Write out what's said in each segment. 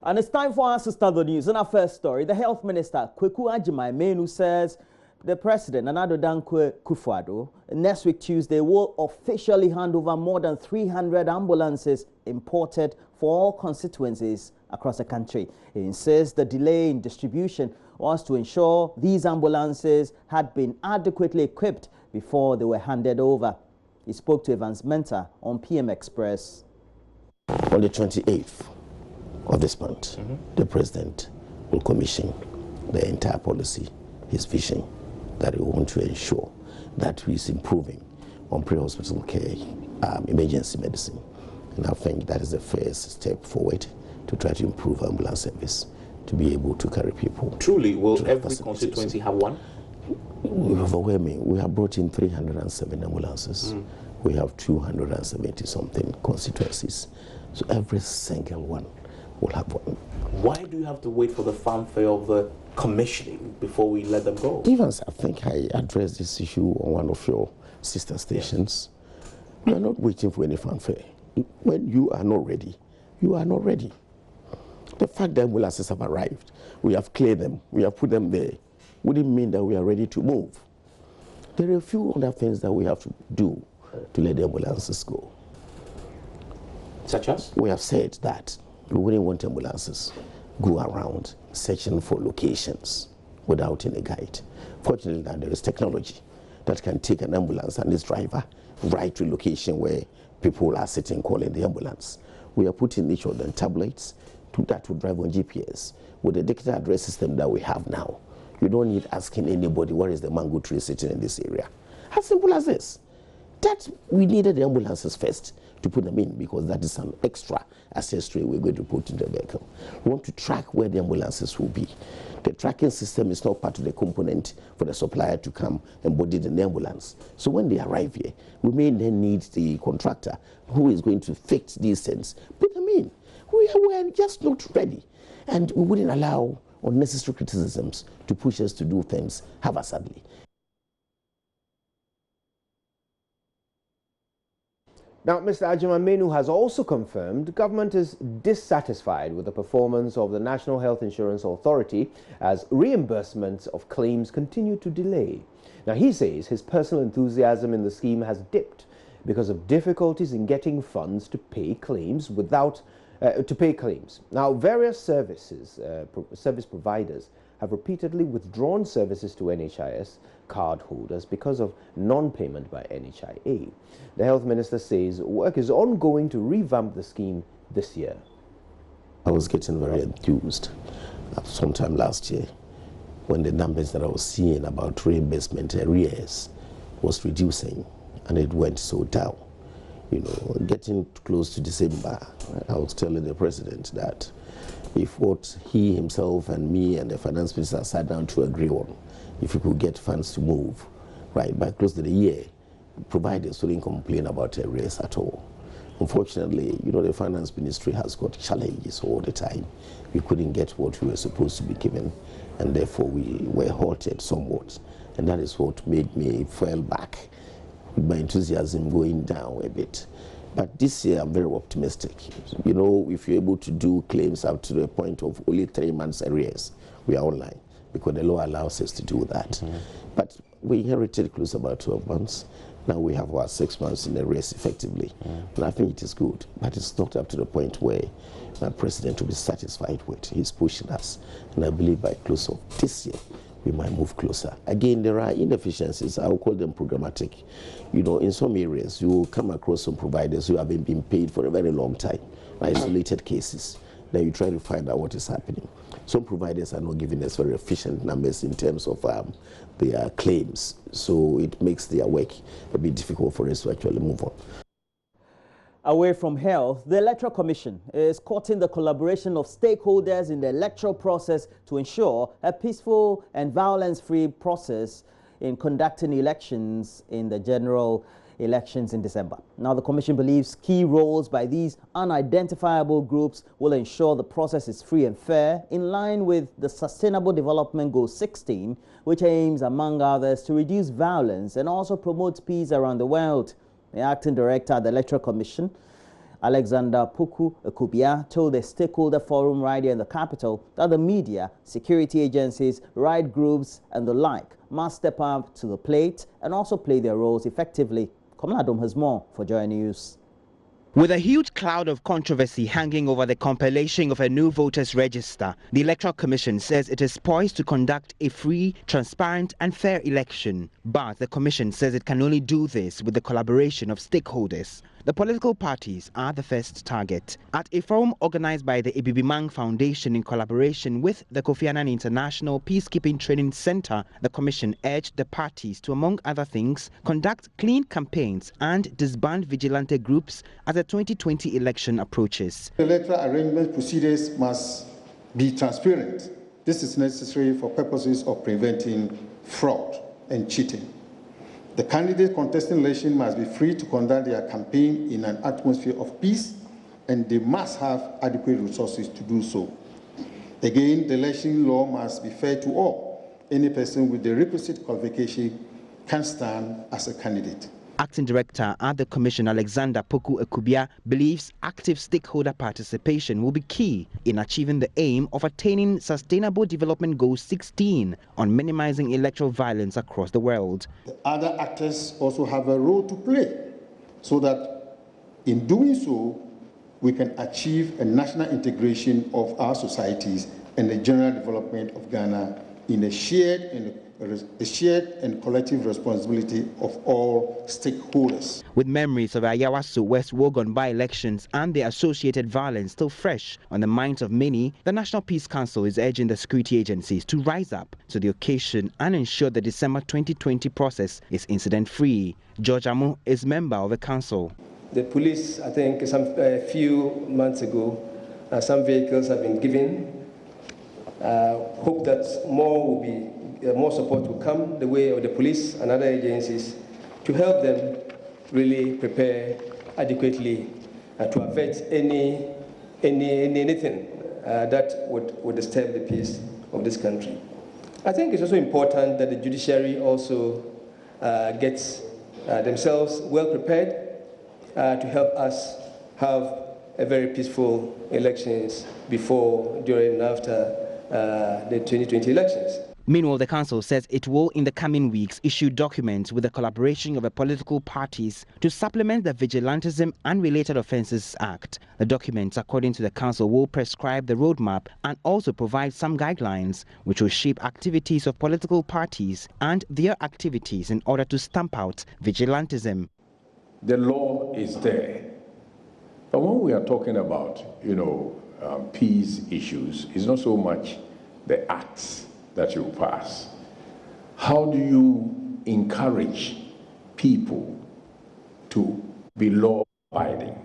And it's time for us to start the news. In our first story, the Health Minister, Kweku Agyeman-Manu, says the President, Nana Dankwa Akufo-Addo, next week Tuesday will officially hand over more than 300 ambulances imported for all constituencies across the country. He insists the delay in distribution was to ensure these ambulances had been adequately equipped before they were handed over. He spoke to Evans Menta on PM Express. On the 28th of this month, the President will commission the entire policy, his vision, that he wants to ensure that he is improving on pre-hospital care, emergency medicine. And I think that is the first step forward to try to improve ambulance service, to be able to carry people. Truly, will every constituency have one? We're overwhelming. We have brought in 307 ambulances. We have 270-something constituencies. So every single one will have one. Why do you have to wait for the fanfare of the commissioning before we let them go? Evans, I think I addressed this issue on one of your sister stations. We are not waiting for any fanfare. When you are not ready, you are not ready. The fact that ambulances have arrived, we have cleared them, we have put them there, wouldn't mean that we are ready to move. There are a few other things that we have to do to let the ambulances go. Such as? We have said that we wouldn't want ambulances go around searching for locations without any guide. Fortunately, now there is technology that can take an ambulance and its driver right to a location where people are sitting calling the ambulance. We are putting each of them tablets that will drive on GPS. With the digital address system that we have now, you don't need asking anybody where is the mango tree sitting in this area. As simple as this. That we needed the ambulances first to put them in, because that is some extra accessory we're going to put in the vehicle. We want to track where the ambulances will be. The tracking system is not part of the component for the supplier to come and body the ambulance. So when they arrive here, we may then need the contractor who is going to fix these things, put them in. We are just not ready. And we wouldn't allow unnecessary criticisms to push us to do things haphazardly. Now, Mr. Agyeman-Manu has also confirmed the government is dissatisfied with the performance of the National Health Insurance Authority as reimbursements of claims continue to delay. Now, he says his personal enthusiasm in the scheme has dipped because of difficulties in getting funds to pay claims Now, various service providers have repeatedly withdrawn services to NHIS cardholders because of non-payment by NHIA. The health minister says work is ongoing to revamp the scheme this year. I was getting very enthused sometime last year when the numbers that I was seeing about reimbursement arrears was reducing, and it went so down. You know, getting close to December, I was telling the president that if what he himself and me and the finance minister sat down to agree on, if we could get funds to move, right, by close to the year, providers wouldn't complain about arrears at all. Unfortunately, you know, the finance ministry has got challenges all the time. We couldn't get what we were supposed to be given, and therefore we were halted somewhat. And that is what made me fall back, with my enthusiasm going down a bit. But this year, I'm very optimistic. You know, if you're able to do claims up to the point of only 3 months arrears, we are online, because the law allows us to do that. But we inherited close about 12 months. Now we have our 6 months in the race effectively. And I think it is good, but it's not up to the point where my president will be satisfied with. He's pushing us. And I believe by close of this year, we might move closer. Again, there are inefficiencies. I will call them programmatic. You know, in some areas, you will come across some providers who haven't been paid for a very long time, isolated cases. Then you try to find out what is happening. Some providers are not giving us very efficient numbers in terms of their claims. So it makes their work a bit difficult for us to actually move on. Away from health, the Electoral Commission is courting the collaboration of stakeholders in the electoral process to ensure a peaceful and violence-free process in conducting elections in the general elections in December. Now, the Commission believes key roles by these unidentifiable groups will ensure the process is free and fair, in line with the Sustainable Development Goal 16, which aims, among others, to reduce violence and also promote peace around the world. The acting director at the Electoral Commission, Alexander Puku Ekubia told the stakeholder forum right here in the capital that the media, security agencies, right groups and the like must step up to the plate and also play their roles effectively. Komladom has more for JoyNews. With a huge cloud of controversy hanging over the compilation of a new voters register, the Electoral Commission says it is poised to conduct a free, transparent and fair election. But the Commission says it can only do this with the collaboration of stakeholders. The political parties are the first target. At a forum organized by the Ibibimang Foundation in collaboration with the Kofi Annan International Peacekeeping Training Center, the Commission urged the parties to, among other things, conduct clean campaigns and disband vigilante groups as the 2020 election approaches. Electoral arrangement procedures must be transparent. This is necessary for purposes of preventing fraud and cheating. The candidate contesting election must be free to conduct their campaign in an atmosphere of peace, and they must have adequate resources to do so. Again, the election law must be fair to all. Any person with the requisite qualification can stand as a candidate. Acting Director at the Commission, Alexander Puku Ekubia, believes active stakeholder participation will be key in achieving the aim of attaining Sustainable Development Goal 16 on minimizing electoral violence across the world. The other actors also have a role to play so that in doing so, we can achieve a national integration of our societies and the general development of Ghana in a shared and collective responsibility of all stakeholders. With memories of Ayawaso West Wogon by-elections and the associated violence still fresh on the minds of many, the National Peace Council is urging the security agencies to rise up to the occasion and ensure the December 2020 process is incident-free. George Amu is member of the council. The police, I think a few months ago, some vehicles have been given. Hope that more support will come the way of the police and other agencies to help them really prepare adequately to avert anything that would disturb the peace of this country. I think it's also important that the judiciary also gets themselves well prepared to help us have a very peaceful elections before, during and after the 2020 elections. Meanwhile, the council says it will in the coming weeks issue documents with the collaboration of the political parties to supplement the Vigilantism and Related Offences Act. The documents, according to the council, will prescribe the roadmap and also provide some guidelines which will shape activities of political parties and their activities in order to stamp out vigilantism. The law is there. But when we are talking about, peace issues, it's not so much the acts that you pass. How do you encourage people to be law-abiding?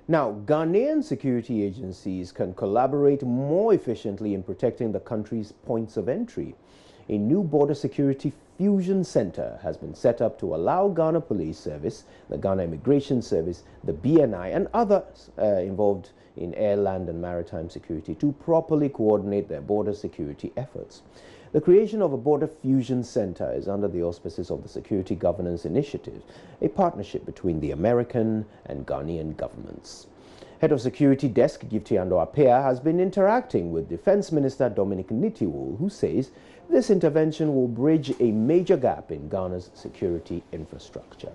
Now, Ghanaian security agencies can collaborate more efficiently in protecting the country's points of entry. A new border security fusion center has been set up to allow Ghana Police Service, the Ghana Immigration Service, the BNI and others involved in air, land and maritime security to properly coordinate their border security efforts. The creation of a border fusion center is under the auspices of the Security Governance Initiative, a partnership between the American and Ghanaian governments. Head of Security Desk Giftiando Apea has been interacting with Defense Minister Dominic Nitiwul, who says this intervention will bridge a major gap in Ghana's security infrastructure.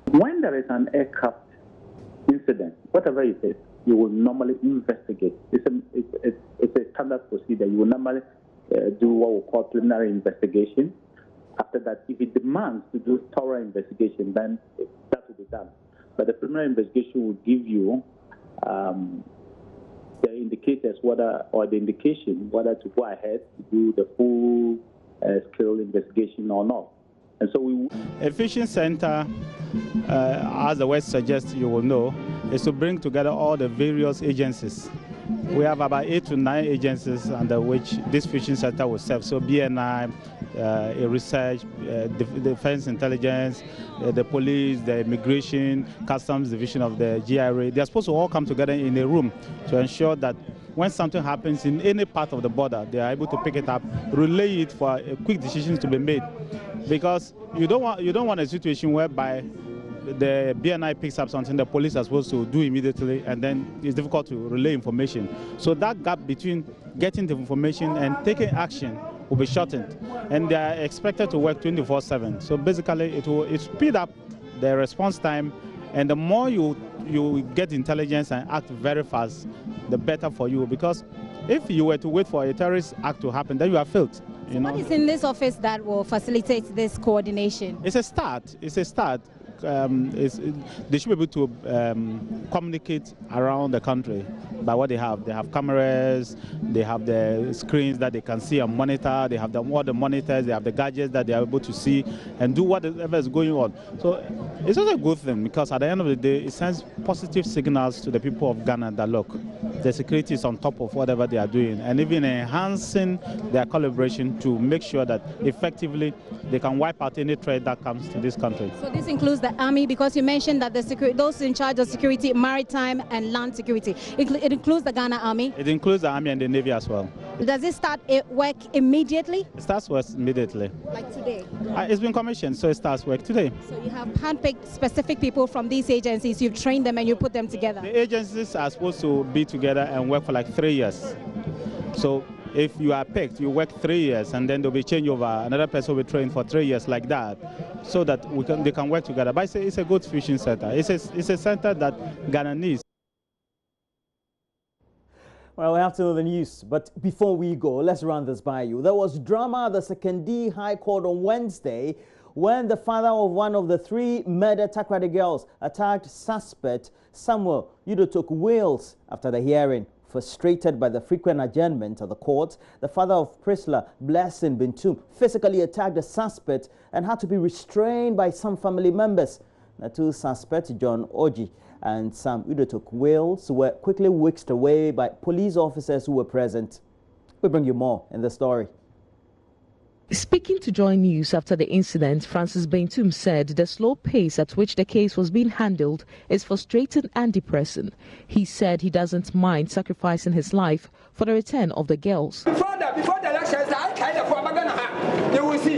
When there is an aircraft incident, whatever it is, you will normally investigate. It's a standard procedure. You will normally do what we call preliminary investigation. After that, if it demands to do thorough investigation, then that will be done. But the preliminary investigation will give you the indicators the indication whether to go ahead to do the full scale investigation or not. And so a fishing center, as the word suggests, you will know, is to bring together all the various agencies. We have about 8 to 9 agencies under which this fishing center will serve. So BNI, research, defense intelligence, the police, the immigration, customs division of the GRA. They are supposed to all come together in a room to ensure that when something happens in any part of the border, they are able to pick it up, relay it for quick decisions to be made. Because you don't want a situation whereby the BNI picks up something the police are supposed to do immediately, and then it's difficult to relay information. So that gap between getting the information and taking action will be shortened, and they are expected to work 24/7. So basically, it will speed up the response time, and the more you get intelligence and act very fast, the better for you. Because if you were to wait for a terrorist act to happen, then you are failed. You know? What is in this office that will facilitate this coordination? It's a start. It's a start. They should be able to communicate around the country by what they have. They have cameras, they have the screens that they can see and monitor, they have all the monitors, they have the gadgets that they are able to see and do whatever is going on. So it's also a good thing, because at the end of the day, it sends positive signals to the people of Ghana that, look, the security is on top of whatever they are doing, and even enhancing their collaboration to make sure that effectively they can wipe out any threat that comes to this country. So this includes the army, because you mentioned that those in charge of security, maritime and land security, it includes the Ghana Army? It includes the Army and the Navy as well. Does it start work immediately? It starts work immediately. Like today? It's been commissioned, so it starts work today. So you have handpicked specific people from these agencies, you've trained them and you put them together? The agencies are supposed to be together and work for like 3 years. So if you are picked, you work 3 years, and then there'll be changeover. Another person will be trained for 3 years, like that, so that they can work together. But it's a good fusion center. It's a center that Ghana needs. Well, we have to know the news, but before we go, let's run this by you. There was drama at the Second High Court on Wednesday when the father of one of the 3 murdered Takoradi girls attacked suspect Samuel Udotok Wales after the hearing. Frustrated by the frequent adjournment of the court, the father of Priscilla Blessing Bintum physically attacked the suspect and had to be restrained by some family members. The 2 suspects, John Oji and Sam Udotok Wales, were quickly whisked away by police officers who were present. We bring you more in the story. Speaking to JoyNews after the incident, Francis Bintum said the slow pace at which the case was being handled is frustrating and depressing. He said he doesn't mind sacrificing his life for the return of the girls. Before the elections, I kind of have, you will see.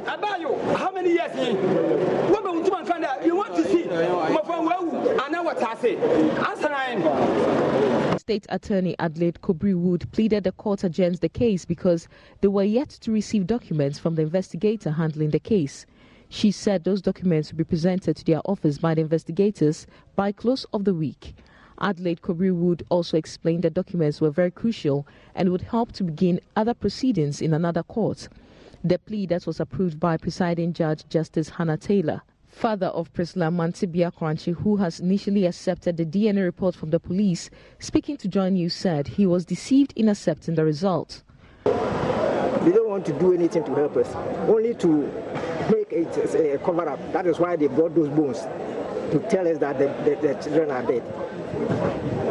About you, how many years? You want to see? I know what I say. Answer. State Attorney Adelaide Kobri Wood pleaded the court adjourns the case because they were yet to receive documents from the investigator handling the case. She said those documents will be presented to their office by the investigators by close of the week. Adelaide Kobri Wood also explained the documents were very crucial and would help to begin other proceedings in another court. The plea that was approved by presiding judge Justice Hannah Taylor. Father of Priscilla Mantibia Kranchi, who has initially accepted the DNA report from the police, speaking to JoyNews, said he was deceived in accepting the result. They don't want to do anything to help us, only to make it a cover-up. That is why they brought those bones, to tell us that the children are dead.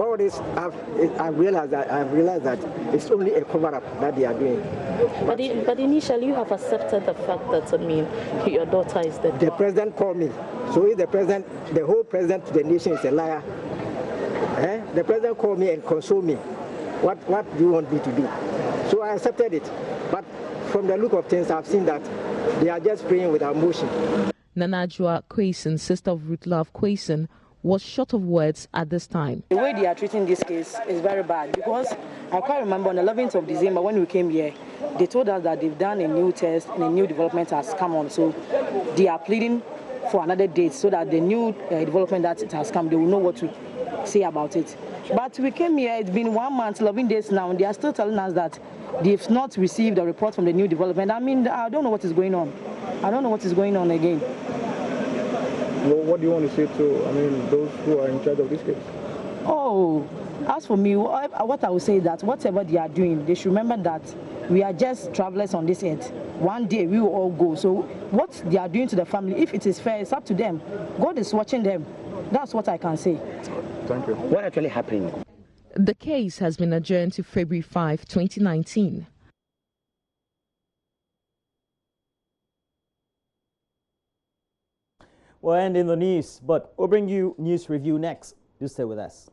All this, I've realized that it's only a cover-up that they are doing. But initially you have accepted the fact that, your daughter is dead. The president called me. So if the whole president to the nation is a liar, the president called me and consoled me. What do you want me to do? So I accepted it. But from the look of things, I've seen that they are just praying without motion. Nanajua Kwesen, sister of Ruth Love Kwesen, was short of words at this time. The way they are treating this case is very bad, because I quite remember on the 11th of December when we came here, they told us that they've done a new test and a new development has come on. So they are pleading for another date so that the new development that it has come, they will know what to say about it. But we came here, it's been 1 month, 11 days now, and they are still telling us that they've not received a report from the new development. I mean, I don't know what is going on. I don't know what is going on again. Well, what do you want to say to, those who are in charge of this case? Oh, as for me, what I would say is that whatever they are doing, they should remember that we are just travelers on this earth. One day we will all go. So what they are doing to the family, if it is fair, it's up to them. God is watching them. That's what I can say. Thank you. What actually happened? The case has been adjourned to February 5, 2019. We're ending the news, but we'll bring you news review next. Do stay with us.